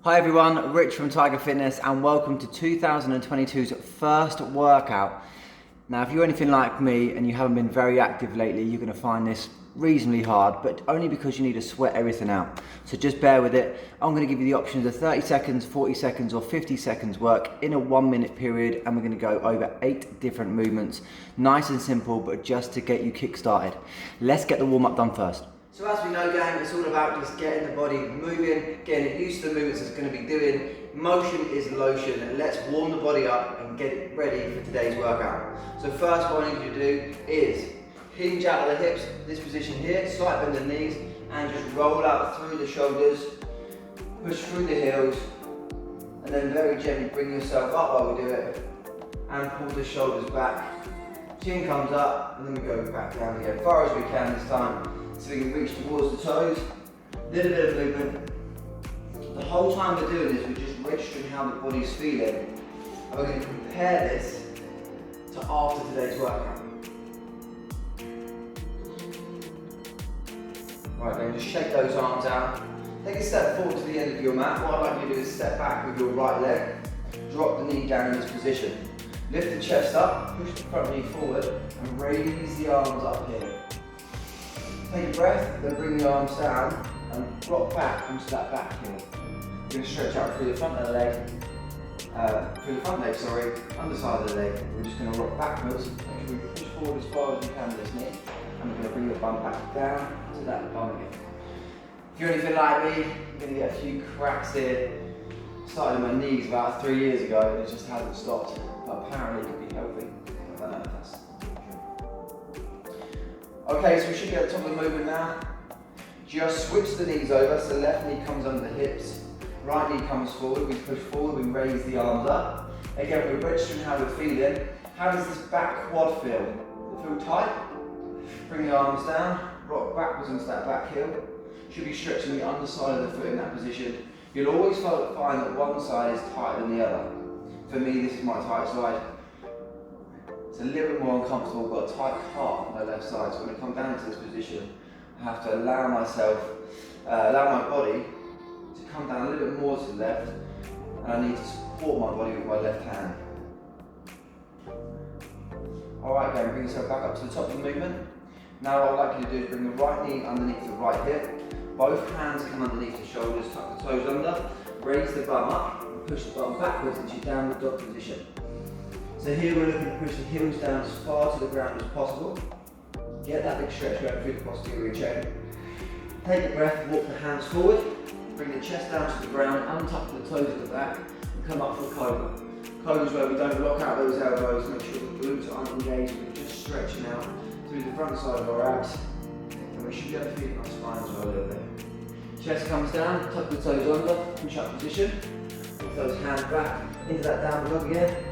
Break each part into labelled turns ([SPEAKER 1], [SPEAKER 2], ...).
[SPEAKER 1] Hi everyone, Rich from Tiger Fitness and welcome to 2022's first workout. Now if you're anything like me and you haven't been very active lately, you're going to find this reasonably hard, but only because you need to sweat everything out. So just bear with it. I'm going to give you the options of 30 seconds, 40 seconds or 50 seconds work in a 1 minute period, and we're going to go over 8 different movements. Nice and simple, but just to get you kick started. Let's get the warm up done first. So as we know, gang, it's all about just getting the body moving, getting it used to the movements it's going to be doing. Motion is lotion. Let's warm the body up and get it ready for today's workout. So first what I need you to do is hinge out of the hips, this position here, slight bend in the knees, and just roll out through the shoulders, push through the heels, and then very gently bring yourself up while we do it, and pull the shoulders back. Chin comes up, and then we go back down again, as far as we can this time. So we can reach towards the toes, little bit of movement. The whole time we're doing this, we're just registering how the body's feeling. And we're going to compare this to after today's workout. Right, then just shake those arms out. Take a step forward to the end of your mat. What I'd like you to do is step back with your right leg. Drop the knee down in this position. Lift the chest up, push the front knee forward, and raise the arms up here. Take a breath, then bring the arms down and rock back onto that back heel. You're going to stretch out through the front of the leg, underside of the leg. We're just going to rock backwards. Make sure we push forward as far as we can with this knee, and we're going to bring the bum back down to that bum again. If you're anything like me, you're going to get a few cracks here. Started with my knees about 3 years ago, and it just hasn't stopped. But apparently it could be healthy. I don't know if that's true. Okay, so we should be at the top of the movement now. Just switch the knees over, so left knee comes under the hips, right knee comes forward, we push forward, we raise the arms up. Again, we're registering how we're feeling. How does this back quad feel? Does it feel tight? Bring the arms down, rock backwards into that back heel. Should be stretching the underside of the foot in that position. You'll always find that one side is tighter than the other. For me, this is my tight side. It's a little bit more uncomfortable, got a tight calf on my left side, so when I come down into this position, I have to allow my body to come down a little bit more to the left, and I need to support my body with my left hand. Alright, again, bring yourself back up to the top of the movement. Now what I'd like you to do is bring the right knee underneath the right hip, both hands come underneath the shoulders, tuck the toes under, raise the bum up, and push the bum backwards into downward dog position. So here we're looking to push the heels down as far to the ground as possible. Get that big stretch going through the posterior chain. Take a breath, walk the hands forward, bring the chest down to the ground, untuck the toes at the back, and come up for Cobra. Cobra is where we don't lock out those elbows, make sure the glutes aren't engaged, we're just stretching out through the front side of our abs. And we should be able to feel our spine as well a little bit. Chest comes down, tuck the toes under, push up position. Put those hands back into that downward dog again.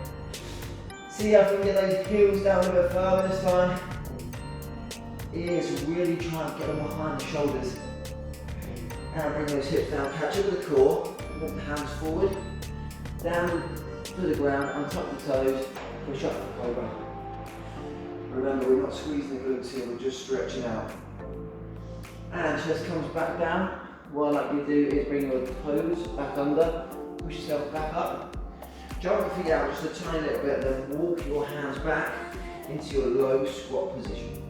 [SPEAKER 1] See if we can get those heels down a bit further this time. Ears really try and get them behind the shoulders. And bring those hips down, catch up with the core, walk the hands forward, down to the ground, untuck the toes, push up for Cobra. Remember, we're not squeezing the glutes here, we're just stretching out. And chest comes back down. What I'd like you to do is bring your toes back under, push yourself back up. Jump your feet out just a tiny little bit, then walk your hands back into your low squat position.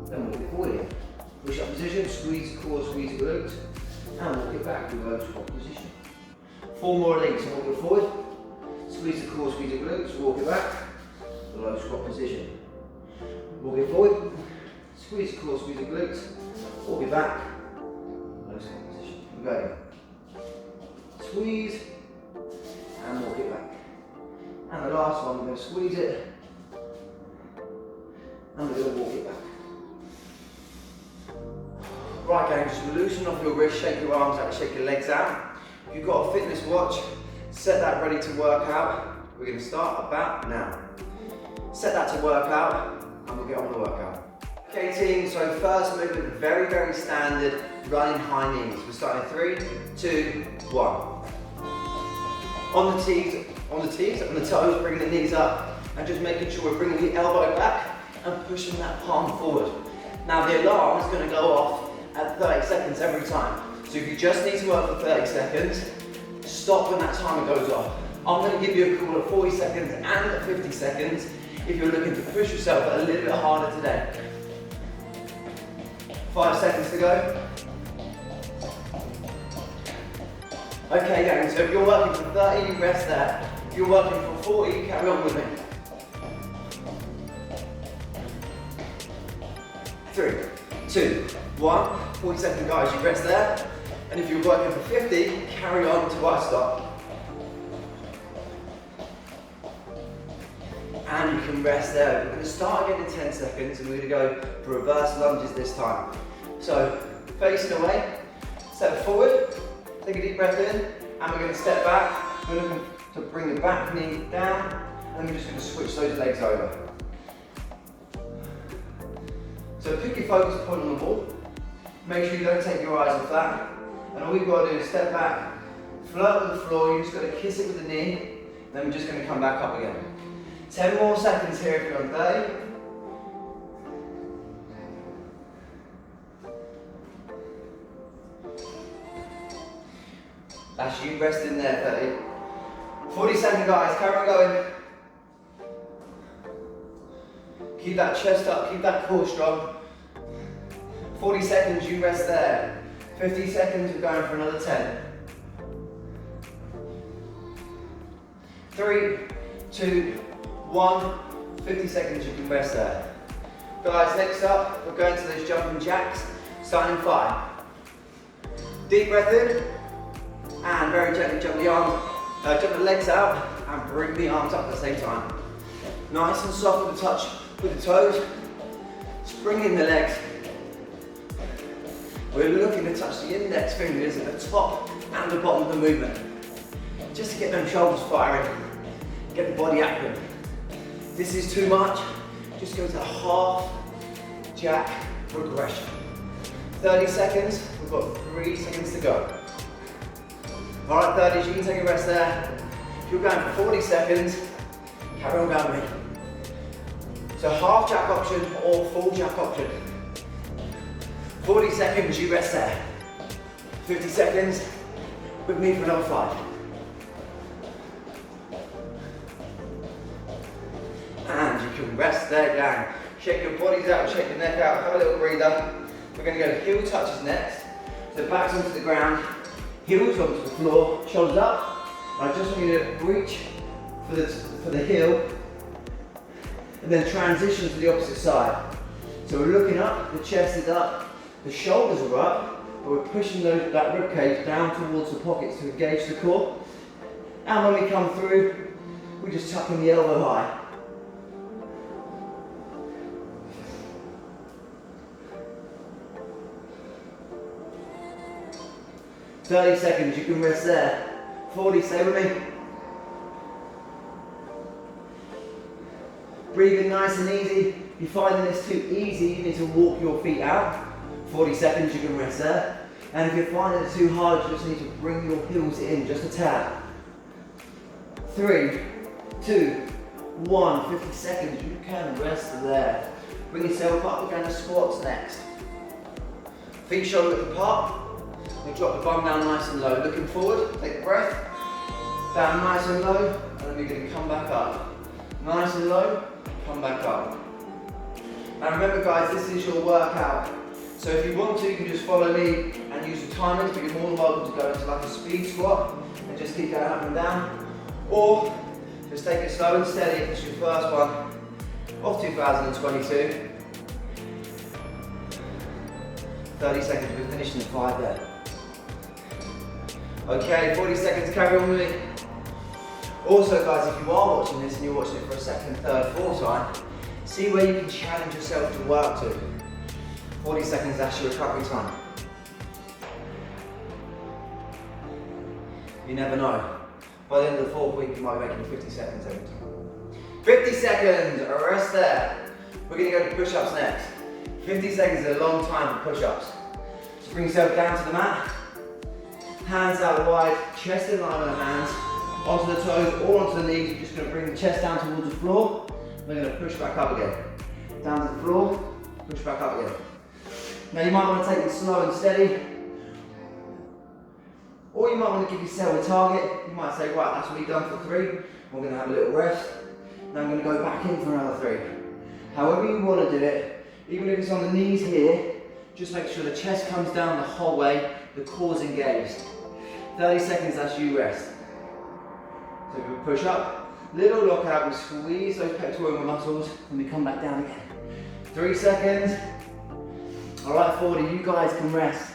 [SPEAKER 1] Then walk it forward here. Push up position, squeeze the core, squeeze the glutes, and walk it back to low squat position. 4 more of these, so walk it forward, squeeze the core, squeeze the glutes, walk it back to low squat position. Walk it forward, squeeze the core, squeeze the glutes, walk it back, low squat position. We go again. Squeeze, and walk it back. And the last one, we're going to squeeze it, and we're going to walk it back. Right, gang, just loosen off your wrist, shake your arms out, shake your legs out. If you've got a fitness watch, set that ready to work out. We're going to start about now. Set that to work out, and we'll get on with the workout. Okay team, so first movement, very, very standard, running high knees. We're starting 3, 2, 1. On the toes, bringing the knees up, and just making sure we're bringing the elbow back and pushing that palm forward. Now the alarm is going to go off at 30 seconds every time. So if you just need to work for 30 seconds, stop when that timer goes off. I'm going to give you a call at 40 seconds and at 50 seconds if you're looking to push yourself a little bit harder today. 5 seconds to go. Okay, gang, so if you're working for 30, you rest there. If you're working for 40, you carry on with me. 3, 2, 1. 40 seconds, guys, you rest there. And if you're working for 50, carry on to I stop. And you can rest there. We're going to start again in 10 seconds and we're going to go for reverse lunges this time. So, facing away, step forward, take a deep breath in, and we're going to step back. We're looking to bring the back knee down, and we're just going to switch those legs over. So pick your focus point on the ball. Make sure you don't take your eyes off that. And all you've got to do is step back, flirt with the floor, you just got to kiss it with the knee, then we're just going to come back up again. 10 more seconds here if you're on 30. That's you resting there, 30. 40 seconds, guys, carry on going. Keep that chest up, keep that core strong. 40 seconds, you rest there. 50 seconds, we're going for another 10. 3, 2, 1. 50 seconds, you can rest there. Guys, next up, we're going to those jumping jacks, starting in 5. Deep breath in, and very gently jump the arms, jump the legs out, and bring the arms up at the same time. Nice and soft with the touch with the toes. Spring in the legs. We're looking to touch the index fingers at the top and the bottom of the movement. Just to get them shoulders firing, get the body active. If this is too much, just go to a half jack progression. 30 seconds, we've got 3 seconds to go. All right, 30s, you can take a rest there. If you're going for 40 seconds, carry on going with me. So half jack option or full jack option. 40 seconds, you rest there. 50 seconds, with me for another 5. And you can rest there, gang. Shake your bodies out, shake your neck out, have a little breather. We're going to go heel touches next. So backs onto the ground, heels onto the floor, shoulders up. And I just want you to reach for the heel, and then transition to the opposite side. So we're looking up, the chest is up, the shoulders are up, but we're pushing that rib cage down towards the pockets to engage the core. And when we come through, we just tuck in the elbow high. "30 seconds, you can rest there. 40, stay with me. Breathing nice and easy. If you're finding this too easy, you need to walk your feet out. 40 seconds, you can rest there. And if you're finding it too hard, you just need to bring your heels in just a tad. 3, 2, 1, 50 seconds, you can rest there. Bring yourself up, we're going to squats next. Feet shoulder width apart. We drop the bum down nice and low. Looking forward, take a breath. Down nice and low, and then we're going to come back up. Nice and low, come back up. Now remember guys, this is your workout. So if you want to, you can just follow me and use the timers, but you're more than welcome to go into like a speed squat and just keep going up and down. Or just take it slow and steady if it's your first one of 2022. 30 seconds, we're finishing 5 there. Okay, 40 seconds, carry on with me. Also guys, if you are watching this and you're watching it for a second, third, fourth time, see where you can challenge yourself to work to. 40 seconds, that's your recovery time. You never know. By the end of the 4th week, you might be making 50 seconds every time. 50 seconds, rest there. We're gonna go to push-ups next. 50 seconds is a long time for push-ups. So bring yourself down to the mat. Hands out wide, chest in line with the hands. Onto the toes or onto the knees. You're just going to bring the chest down towards the floor. We're going to push back up again. Down to the floor, push back up again. Now you might want to take it slow and steady. Or you might want to give yourself a target. You might say, right, that's me done for 3. We're going to have a little rest. Now I'm going to go back in for another 3. However you want to do it, even if it's on the knees here, just make sure the chest comes down the whole way, the core's engaged. 30 seconds as you rest. So we push up, little lockout, we squeeze those pectoral muscles, and we come back down again. 3 seconds. Alright, 40, you guys can rest.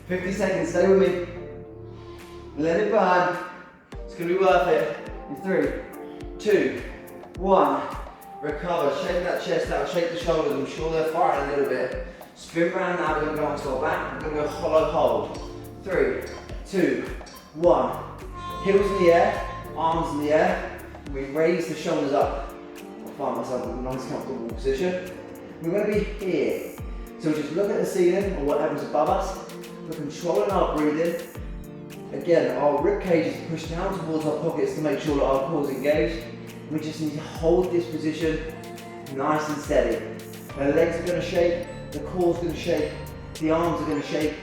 [SPEAKER 1] 50 seconds, stay with me. Let it burn. It's going to be worth it. In 3, 2, 1. Recover, shake that chest out, shake the shoulders. I'm sure they're firing a little bit. Spin round now, we're going to go onto our back. We're going to go hollow hold. 3, 2, 1. Heels in the air, arms in the air. We raise the shoulders up. I find myself in a nice comfortable position. We're going to be here. So just look at the ceiling or whatever's above us. We're controlling our breathing. Again, our rib cage is pushed down towards our pockets to make sure that our core is engaged. We just need to hold this position nice and steady. The legs are going to shake, the core is going to shake, the arms are going to shake.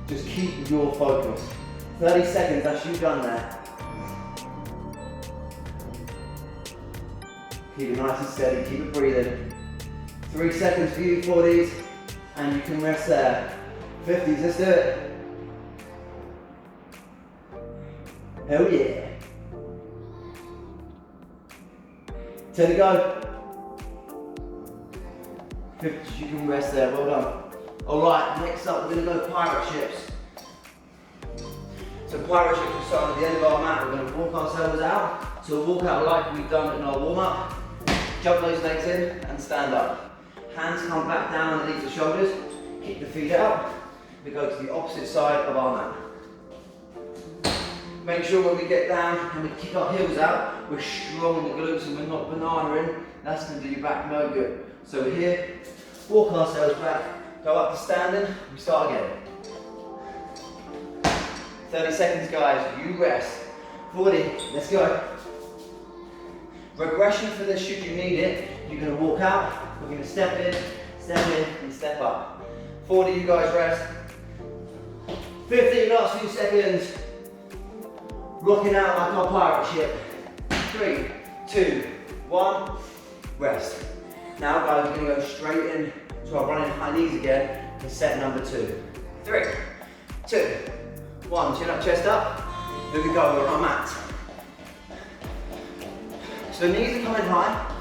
[SPEAKER 1] Just keep your focus. 30 seconds, that's you done there. Keep it nice and steady, keep it breathing. 3 seconds for you 40s, and you can rest there. 50s, let's do it. Hell yeah. 10 to go. 50s, you can rest there, well done. Alright, next up we're going to go pirate ships. So pirate ships will start at the end of our mat. We're going to walk ourselves out. So we'll walk out like we've done in our warm-up. Jump those legs in and stand up. Hands come back down underneath the shoulders. Kick the feet out. We go to the opposite side of our mat. Make sure when we get down and we kick our heels out, we're strong in the glutes and we're not banana-ing. That's going to do your back no good. So we're here, walk ourselves back, go up to standing, we start again. 30 seconds guys, you rest. 40, let's go. Regression for this should you need it. You're going to walk out, we're going to step in, and step up. 40, you guys rest. 50, last few seconds. Rocking out like our pirate ship. 3, 2, 1, rest. Now guys, we're going to go straight in to our running high knees again for set number 2. 3, 2, 1, chin up, chest up. Here we go, we're on our mat. So knees are coming high,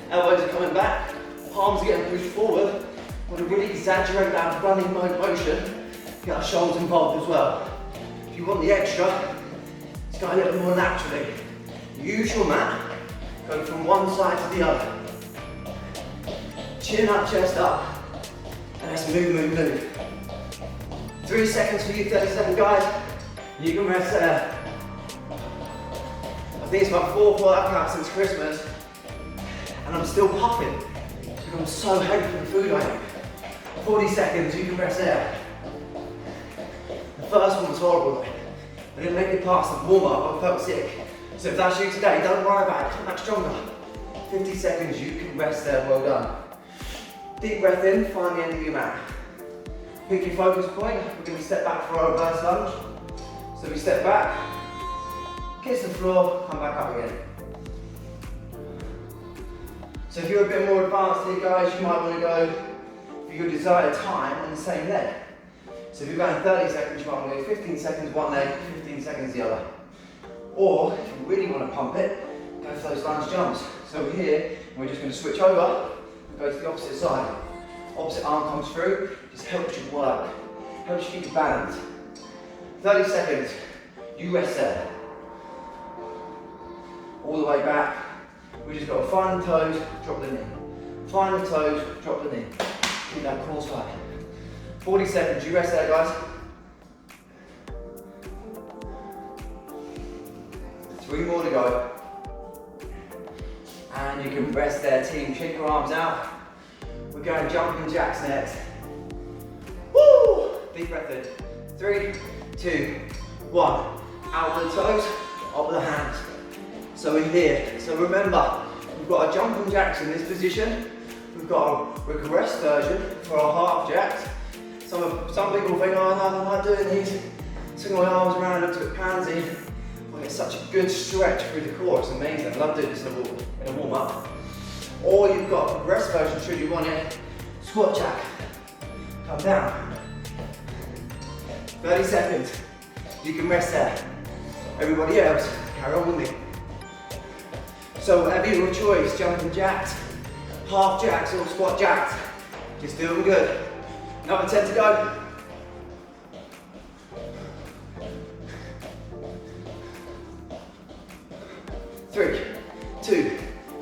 [SPEAKER 1] elbows are coming back, palms are getting pushed forward. We want to really exaggerate that running motion, get our shoulders involved as well. If you want the extra, it's go a little more naturally. Use your mat, go from one side to the other. Chin up, chest up, and let's move. 3 seconds for you, 30 seconds guys. You can rest there. I think it's about 4 or 5 workouts since Christmas, and I'm still puffing because I'm so heavy for the food I eat. 40 seconds, you can rest there. The first one was horrible. I didn't make it past the warm-up, I felt sick. So if that's you today, don't worry about it, come back stronger. 50 seconds, you can rest there, well done. Deep breath in, find the end of your mat. Pick your focus point, we're going to step back for our reverse lunge. So we step back, kiss the floor, come back up again. So if you're a bit more advanced here guys, you might want to go for your desired time on the same leg. So if you're going 30 seconds, you might want to go 15 seconds one leg, 15 seconds the other. Or, if you really want to pump it, go for those lunge jumps. So we're here, and we're just going to switch over, and go to the opposite side. Opposite arm comes through, just helps you work, helps you keep your balance. 30 seconds, you rest there. All the way back, we just got to find the toes, drop the knee. Find the toes, drop the knee. Keep that core tight. 40 seconds, you rest there guys. 3 more to go. And you can rest there team, shake your arms out. We're going jumping jacks next. Woo! Deep breath in. 3, 2, 1. Out with the toes, up with the hands. So in here, so remember, we've got our jumping jacks in this position. We've got our regressed version for our half jacks. Some people think, oh no, I'm not doing these. Swing my arms around, look to a pansy. I get such a good stretch through the core, it's amazing. I love doing this in a warm up. Or you've got a progressed version, should you want it. Squat jack, come down. 30 seconds, you can rest there. Everybody else, carry on with me. So whatever your choice, jumping jacks, half jacks or squat jacks, just do them good. Another 10 to go. 3, 2,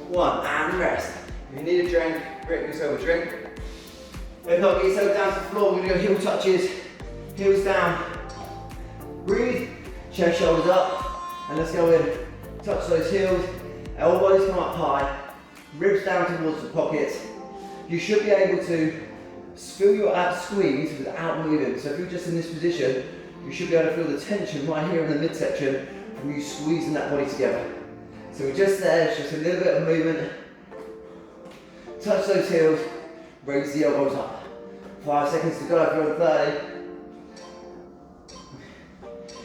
[SPEAKER 1] 1, and rest. If you need a drink, get yourself a drink. If not, get yourself down to the floor. We're going to go heel touches, heels down. Breathe, chest, shoulders up, and let's go in. Touch those heels, elbows come up high, ribs down towards the pockets. You should be able to feel your abs squeeze without moving. So if you're just in this position, you should be able to feel the tension right here in the midsection from you squeezing that body together. So we're just there, it's just a little bit of movement. Touch those heels, raise the elbows up. 5 seconds to go if you're on 30.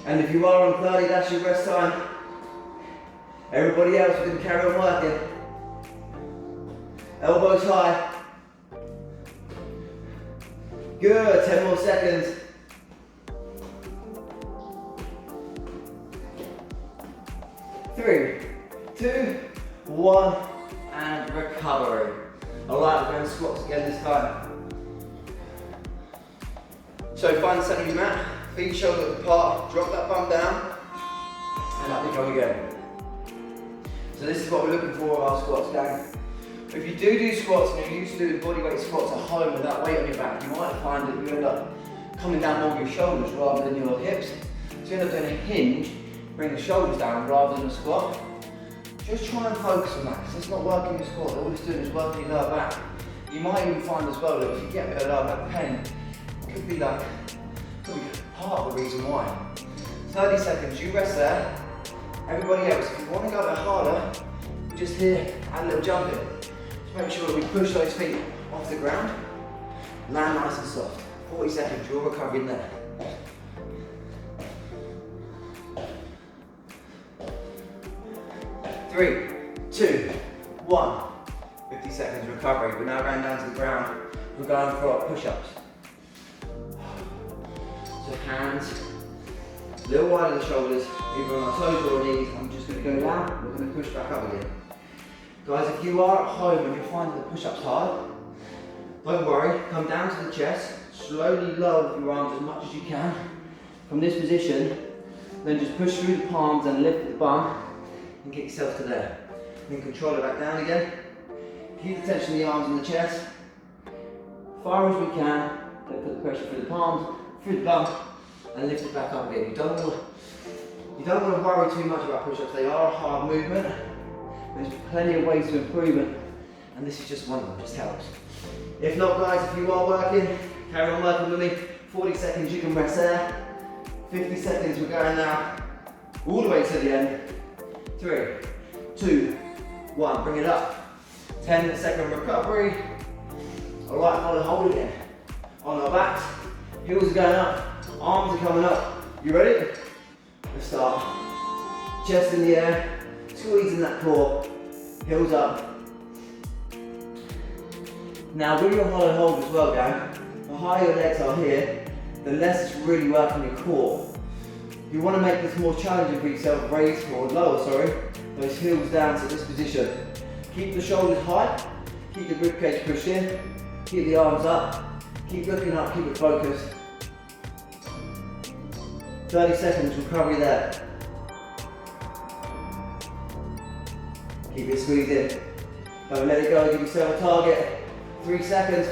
[SPEAKER 1] And if you are on 30, that's your rest time. Everybody else, we're going to carry on working. Elbows high. Good, 10 more seconds. 3, 2, 1, and recovery. Alright, we're going to squats again this time. So find the centre of your mat, feet shoulder apart, drop that bum down, and up we go again. So this is what we're looking for with our squats, gang. If you do squats and you're used to doing bodyweight squats at home with that weight on your back, you might find that you end up coming down more of your shoulders rather than your hips. So you end up doing a hinge, bring the shoulders down rather than a squat. Just try and focus on that, because it's not working your squat, all it's doing is working your lower back. You might even find as well that if you get a bit of lower back pain, it could be part of the reason why. 30 seconds, you rest there. Everybody else, if you want to go a bit harder, just here, add a little jump in. Just make sure that we push those feet off the ground. Land nice and soft. 40 seconds, you're recovering there. Three, 2, 1. 50 seconds recovery. We're now going down to the ground. We're going for our push-ups. So hands, a little wide of the shoulders, either on our toes or knees. I'm just going to go down. We're going to push back up again. Guys, if you are at home and you're finding the push-ups hard, don't worry. Come down to the chest. Slowly lower your arms as much as you can. From this position, then just push through the palms and lift the bum. And get yourself to there. Then control it back down again. Keep the tension in the arms and the chest. Far as we can. Then put the pressure through the palms, through the bum, and lift it back up again. You don't want to worry too much about push-ups. They are a hard movement. There's plenty of ways to improve it, and this is just one of them. Just helps. If not, guys, if you are working, carry on working with me. 40 seconds, you can rest there. 50 seconds, we're going now all the way to the end. 3, 2, 1, bring it up. 10-second recovery. Alright, hold again. On our backs, heels are going up, arms are coming up. You ready? Let's start. Chest in the air, squeezing that core, heels up. Now with your hollow hold as well, gang, the higher your legs are here, the less it's really working your core. If you want to make this more challenging for yourself, raise or lower, those heels down to this position. Keep the shoulders high, keep the ribcage pushed in, keep the arms up, keep looking up, keep it focused. 30 seconds recovery there. Keep it squeezed in. Don't let it go, give yourself a target. 3 seconds,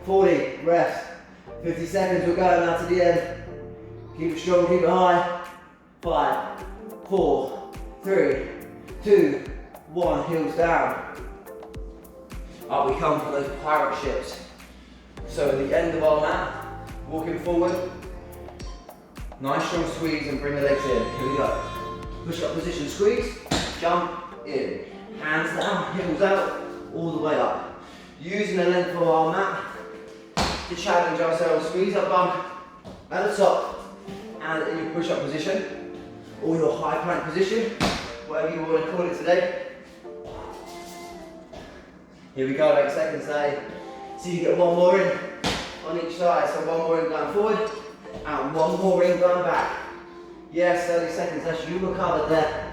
[SPEAKER 1] 40, rest. 50 seconds, we're going now to the end. Keep it strong, keep it high. 5, 4, 3, 2, 1, heels down. Up we come for those pirate ships. So at the end of our mat, walking forward, nice strong squeeze and bring the legs in. Here we go. Push up position, squeeze, jump in. Hands down, heels out, all the way up. Using the length of our mat to challenge ourselves. Squeeze up bum at the top. and in your push-up position, or your high plank position, whatever you want to call it today. Here we go, 8 seconds there. So you get one more in on each side. So one more in going forward, and one more in going back. Yes, 30 seconds, as you recover there.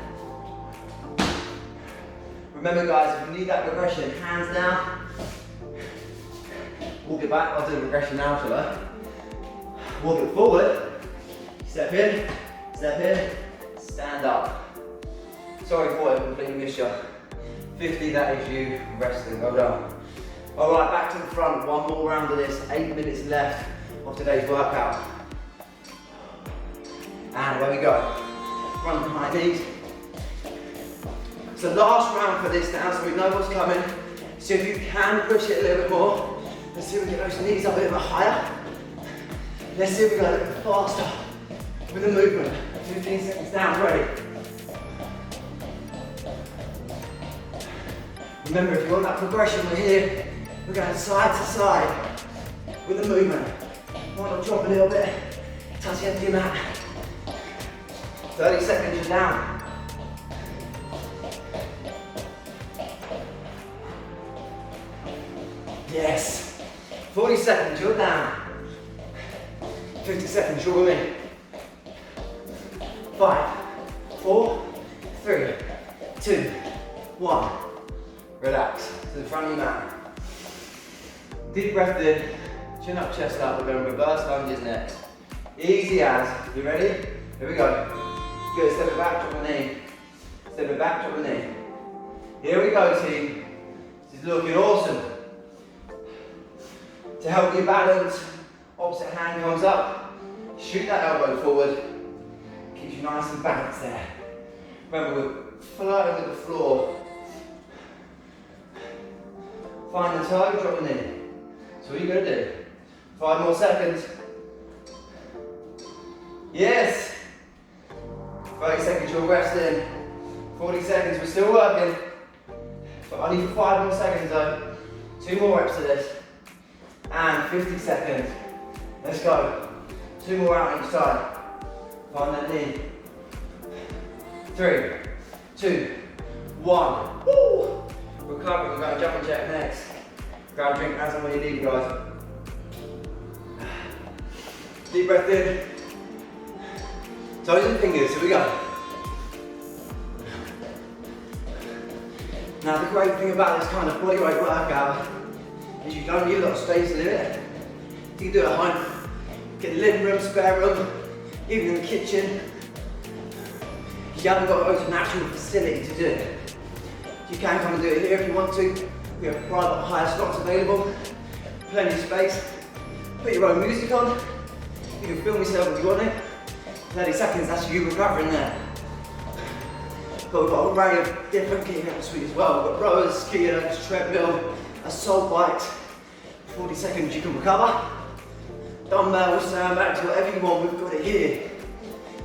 [SPEAKER 1] Remember guys, if you need that progression, hands down. Walk it back, I'll do the progression now, shall I? Walk it forward, step in, stand up. Sorry boy, I completely missed you. 50, that is you resting, well done. Alright, back to the front, one more round of this, 8 minutes left of today's workout. And there we go, front behind knees. So last round for this now, so we know what's coming. So if you can push it a little bit more, let's see if we get those knees up a little bit higher. Let's see if we go a little bit faster with the movement. 15 seconds down, ready. Remember, if you want that progression, we're here. We're going side to side with the movement. Why not drop a little bit, touch the end of your mat. 30 seconds, you're down. Yes. 40 seconds, you're down. 50 seconds, you're in. 5, 4, 3, 2, 1. Relax to the front of your mat. Deep breath in, chin up, chest up. We're going reverse lunges next. Easy as. You ready? Here we go. Good, step it back, drop the knee. Step it back, drop the knee. Here we go, team. This is looking awesome. To help you balance, opposite hand comes up. Shoot that elbow forward. Keeps you nice and balanced there. Remember, we're flirting with the floor. Find the toe, drop the knee. So what are you going to do? 5 more seconds. Yes. 30 seconds, you're resting. 40 seconds, we're still working. But only for 5 more seconds though. 2 more reps of this. And 50 seconds. Let's go. 2 more out each side. Find that knee. 3, 2, 1. Woo! Recover, we're going to jumping jack next. Grab a drink as and when you need, guys. Deep breath in. Toes and fingers, here we go. Now the great thing about this kind of bodyweight workout is you don't need a lot of space to do it. You can do it at home. Get the living room, spare room, even in the kitchen. You haven't got to go to an actual facility to do it. You can come and do it here if you want to. We have private hire slots available, plenty of space. Put your own music on. You can film yourself if you want it. 30 seconds, that's you recovering there. But we've got an array of different gear in the suite as well. We've got rowers, skiers, treadmill, assault bikes. 40 seconds you can recover. Dumbbells, sandbags, whatever you want, we've got it here.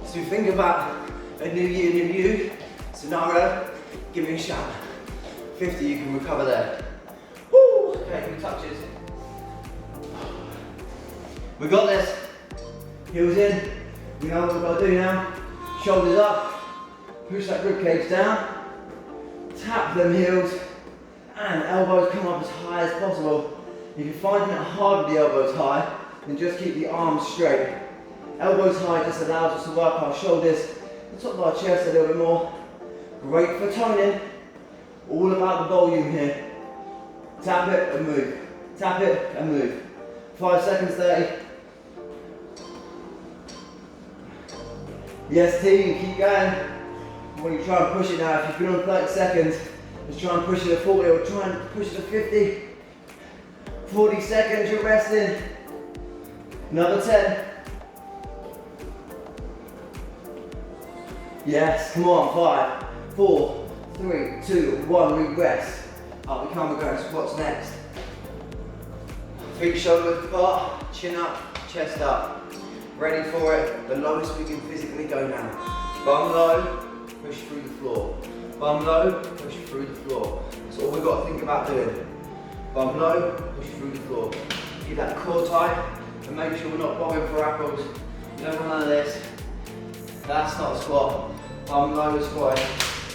[SPEAKER 1] So think about a new year, new you scenario, give me a shout. 50, you can recover there. Woo! Okay, few touches. We got this. Heels in. We know what we've got to do now. Shoulders up. Push that ribcage down. Tap them heels. And elbows come up as high as possible. If you're finding it hard with the elbows high, then just keep the arms straight. Elbows high just allows us to work our shoulders, the top of our chest a little bit more. Great for toning. All about the volume here. Tap it and move. Tap it and move. 5 seconds, 30. Yes team, keep going. When you try and push it now, if you've been on 30 seconds, just try and push it to 40 or try and push it to 50. 40 seconds, you're resting. Another 10. Yes, come on, 5, 4, 3, 2, 1, we rest. Up we come, we're going squats next. Feet shoulder width apart, chin up, chest up. Ready for it, the lowest we can physically go now. Bum low, push through the floor. Bum low, push through the floor. That's all we've got to think about doing. Bum low, push through the floor. Keep that core tight and make sure we're not bobbing for apples. You don't want none of this. That's not a squat. I'm lower squatting.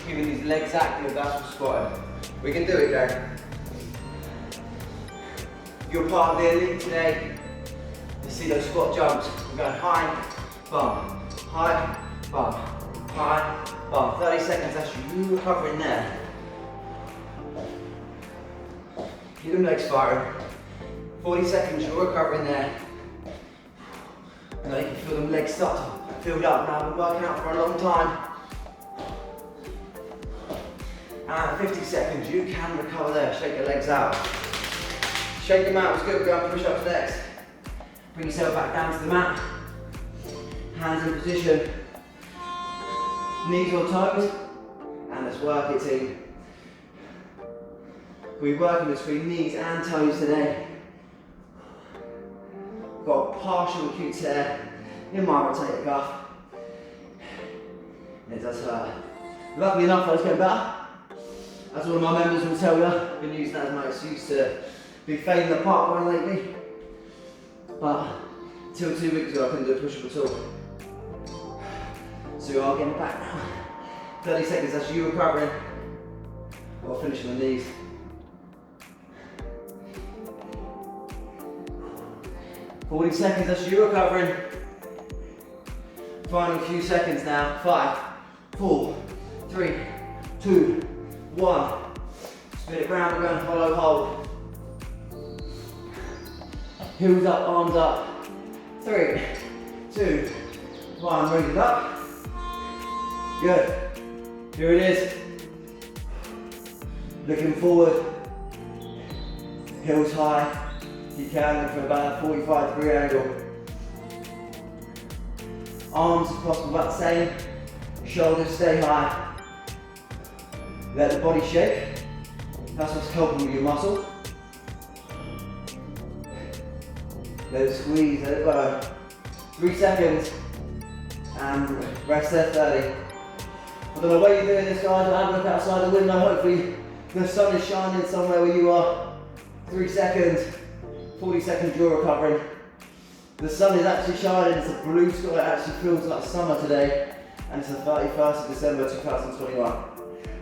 [SPEAKER 1] Keeping these legs active, that's what squatting. We can do it, gang. If you're part of the elite today, you see those squat jumps. We're going high, bump, high, bump, high, bump. 30 seconds, that's you recovering there. Keep them legs firing. 40 seconds, you're recovering there. And now you can feel them legs start to filled up. Now we're working out for a long time. And 50 seconds, you can recover there. Shake your legs out. Shake them out, it's good. We're going push-ups next. Bring yourself back down to the mat. Hands in position. Knees or toes. And let's work it, team. We're working between knees and toes today. Got a partial acute tear in my rotator cuff. It does hurt. Luckily enough, I was getting better. As one of my members will tell you, I've been using that as my excuse to be failing the park run lately. But till 2 weeks ago, I couldn't do a push-up at all. So I'll get back now. 30 seconds, that's you recovering. I'll finish on the knees. 40 seconds, that's you recovering. Final few seconds now. 5, 4, 3, 2, 1. Spin it round, we're going hollow hold. Heels up, arms up. 3, 2, 1, raise it up. Good. Here it is. Looking forward. Heels high. You can look for about a 45-degree angle. Arms if possible about the same. Shoulders stay high. Let the body shake. That's what's helping with your muscle. Let it squeeze, let it go. 3 seconds. And rest there, 30. I don't know where you're doing this, guys, but have a look outside the window. Hopefully the sun is shining somewhere where you are. 3 seconds. 40 seconds, you're recovering. The sun is actually shining, it's a blue sky, it actually feels like summer today, and it's the 31st of December 2021.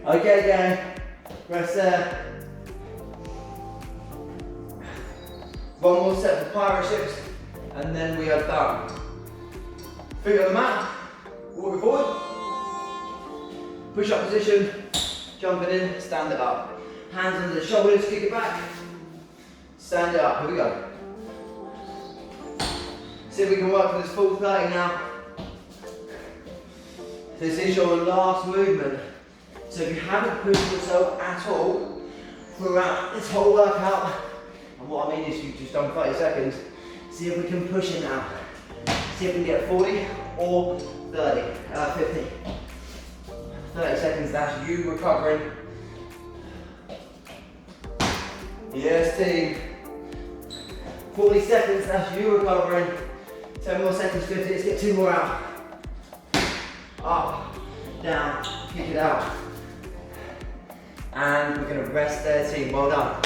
[SPEAKER 1] Okay, gang, rest there. One more set for pirate ships, and then we are done. Feet on the mat, walk forward. Push up position, jumping in, stand it up. Hands under the shoulders, kick it back. Stand it up, here we go. See if we can work for this full 30 now. This is your last movement. So if you haven't pushed yourself at all throughout this whole workout, and what I mean is you've just done 30 seconds, see if we can push it now. See if we can get 40 or 50. 30 seconds, that's you recovering. Yes, team. 40 seconds, that's you recovering. 10 more seconds, 50, let's get 2 more out. Up, down, kick it out. And we're gonna rest there, team, well done.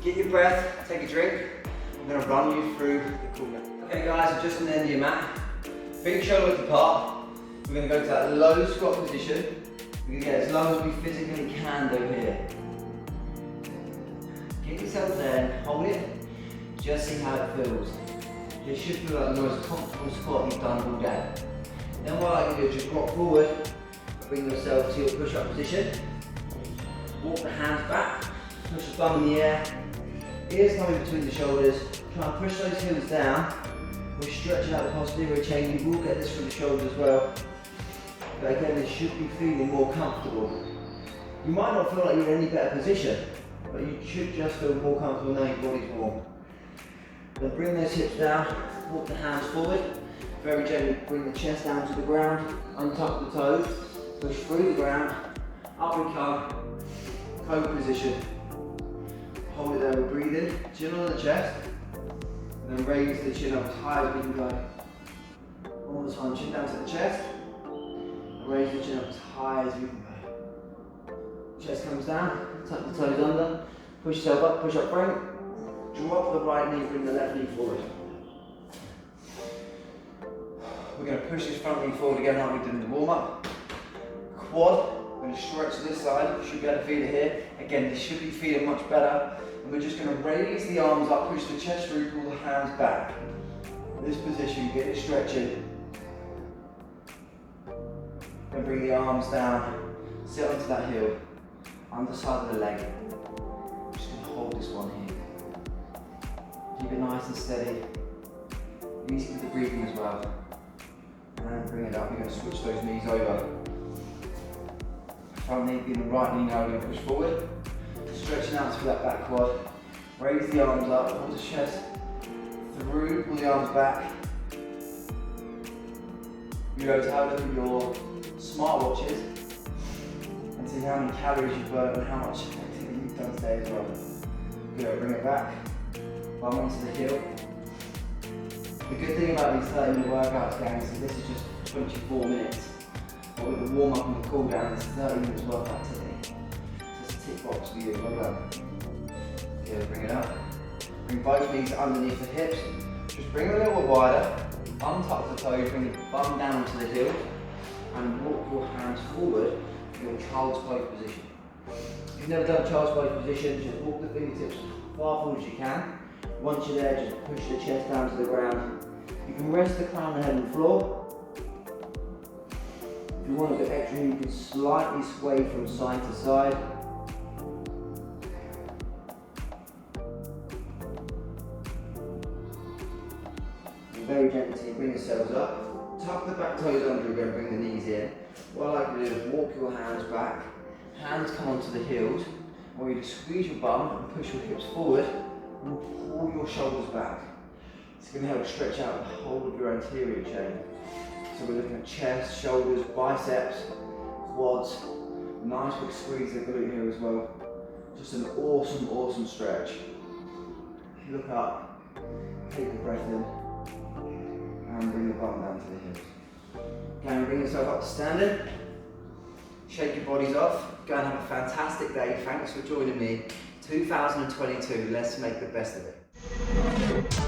[SPEAKER 1] Get your breath, take a drink. I'm gonna run you through the cool down. Okay guys, so just on the end of your mat, feet shoulder width apart. We're gonna go to that low squat position. We're gonna get as low as we physically can over here. Get yourself there and hold it. Just see how it feels. It should feel like the most comfortable squat you've done all day. Then what I can do is just rock forward, bring yourself to your push-up position. Walk the hands back, push the bum in the air. Ears coming between the shoulders. Try and push those heels down. We're stretching out the posterior chain. You will get this from the shoulders as well. But again, this should be feeling more comfortable. You might not feel like you're in any better position, but you should just feel more comfortable now your body's warm. Then bring those hips down, walk the hands forward. Very gently bring the chest down to the ground, untuck the toes, push through the ground, up we come, cobra position. Hold it there, we're breathing, chin on the chest, and then raise the chin up as high as we can go. One more time, chin down to the chest, and raise the chin up as high as we can go. Chest comes down, tuck the toes under, push yourself up, push up front, drop the right knee, bring the left knee forward. We're going to push this front knee forward again like we did in the warm-up. Quad, we're going to stretch to this side, should be able to feel it here. Again, this should be feeling much better. And we're just going to raise the arms up, push the chest through, pull the hands back. This position, get it stretching. Then bring the arms down, sit onto that heel, underside of the leg. Just going to hold this one here. Keep it nice and steady. Easy with the breathing as well. And bring it up, you're going to switch those knees over. Front knee being the right knee now, we're going to push forward. Stretching out through that back quad. Raise the arms up, hold the chest through, pull the arms back. You're going to have a look at your smartwatches and see how many calories you've burned and how much activity you've done today as well. Good, bring it back, bum onto the heel. The good thing about these 30-minute workouts, guys, is this is just 24 minutes. But with the warm-up and the cool-down, it's 30 minutes worth of activity. Just a tick box for you, well done. Good, bring it up. Bring both knees underneath the hips. Just bring it a little bit wider. Untuck the toes, bring the bum down to the heel, and walk your hands forward in your child's pose position. If you've never done a child's pose position, just walk the fingertips as far forward as you can. Once you're there, just push the chest down to the ground. You can rest the crown of the head on the floor. If you want a bit extra, you can slightly sway from side to side. And very gently bring yourselves up. Tuck the back toes under again, bring the knees in. What I like to do is walk your hands back. Hands come onto the heels. I want you to squeeze your bum and push your hips forward. And pull your shoulders back. It's going to help stretch out the whole of your anterior chain. So we're looking at chest, shoulders, biceps, quads. Nice big squeeze of the glute here as well. Just an awesome, awesome stretch. Look up, take a breath in, and bring the bum down to the hips. Go and bring yourself up to standing. Shake your bodies off. Go and have a fantastic day. Thanks for joining me. 2022, let's make the best of it.